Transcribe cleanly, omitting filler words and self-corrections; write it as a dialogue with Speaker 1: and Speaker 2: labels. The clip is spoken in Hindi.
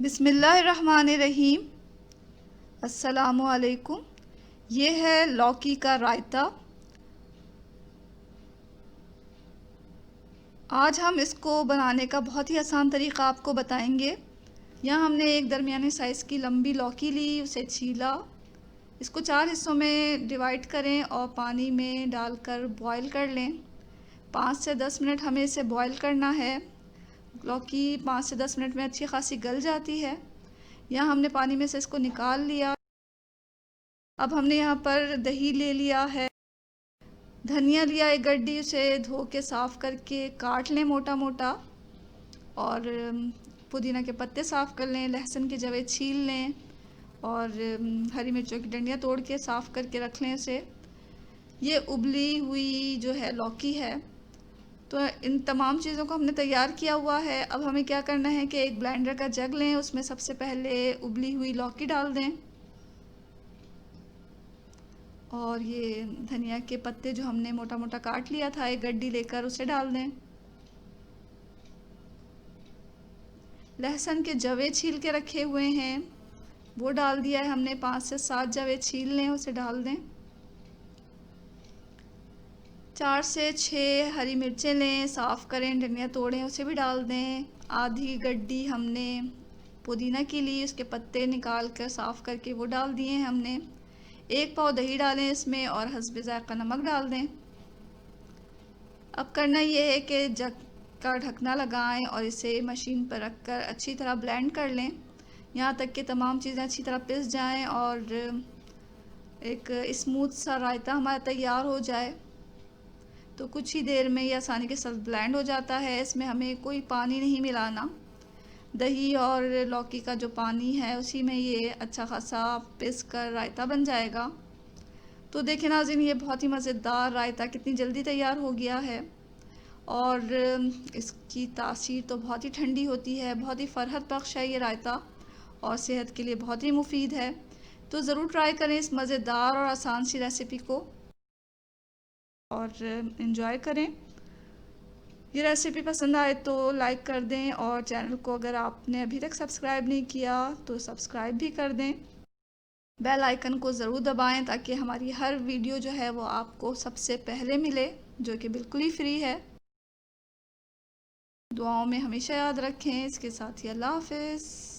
Speaker 1: बिस्मिल्लाहिर्रहमानिर्रहीम। अस्सलामुअलैकुम। ये है लौकी का रायता। आज हम इसको बनाने का बहुत ही आसान तरीक़ा आपको बताएंगे। यहाँ हमने एक दरमियाने साइज़ की लंबी लौकी ली, उसे छीला। इसको 4 हिस्सों में डिवाइड करें और पानी में डालकर बॉईल कर लें। 5 से 10 मिनट हमें इसे बॉईल करना है। लौकी 5 से 10 मिनट में अच्छी खासी गल जाती है। यहाँ हमने पानी में से इसको निकाल लिया। अब हमने यहाँ पर दही ले लिया है, धनिया लिया एक गड्डी, उसे धो के साफ़ करके काट लें मोटा मोटा, और पुदीना के पत्ते साफ़ कर लें, लहसुन की जवें छील लें, और हरी मिर्चों की डंडियाँ तोड़ के साफ़ करके रख लें उसे। ये उबली हुई जो है लौकी है। तो इन तमाम चीज़ों को हमने तैयार किया हुआ है। अब हमें क्या करना है कि एक ब्लेंडर का जग लें, उसमें सबसे पहले उबली हुई लौकी डाल दें, और ये धनिया के पत्ते जो हमने मोटा मोटा काट लिया था एक गड्डी लेकर उसे डाल दें। लहसुन के जवे छील के रखे हुए हैं वो डाल दिया है हमने, 5 से 7 जवे छील लें, उसे डाल दें। 4 से 6 हरी मिर्चें लें, साफ़ करें, डंडियाँ तोड़ें, उसे भी डाल दें। आधी गड्डी हमने पुदीना की ली, उसके पत्ते निकाल कर साफ़ करके वो डाल दिए हैं हमने। 1 पाव दही डालें इसमें, और हस्बे ज़ायक़ा नमक डाल दें। अब करना ये है कि जग का ढकना लगाएं और इसे मशीन पर रखकर अच्छी तरह ब्लेंड कर लें, यहाँ तक कि तमाम चीज़ें अच्छी तरह पिस जाएं और एक स्मूथ सा रायता हमारा तैयार हो जाए। तो कुछ ही देर में ये आसानी के साथ ब्लेंड हो जाता है। इसमें हमें कोई पानी नहीं मिलाना। दही और लौकी का जो पानी है उसी में ये अच्छा खासा पिस कर रायता बन जाएगा। तो देखें नाज़रीन, ये बहुत ही मज़ेदार रायता कितनी जल्दी तैयार हो गया है, और इसकी तासीर तो बहुत ही ठंडी होती है, बहुत ही फ़रहत बख्श है ये रायता, और सेहत के लिए बहुत ही मुफीद है। तो ज़रूर ट्राई करें इस मज़ेदार और आसान सी रेसिपी को, और इन्जॉय करें। ये रेसिपी पसंद आए तो लाइक कर दें, और चैनल को अगर आपने अभी तक सब्सक्राइब नहीं किया तो सब्सक्राइब भी कर दें। बेल आइकन को ज़रूर दबाएं ताकि हमारी हर वीडियो जो है वो आपको सबसे पहले मिले, जो कि बिल्कुल ही फ्री है। दुआओं में हमेशा याद रखें। इसके साथ ही अल्लाह हाफ़िज़।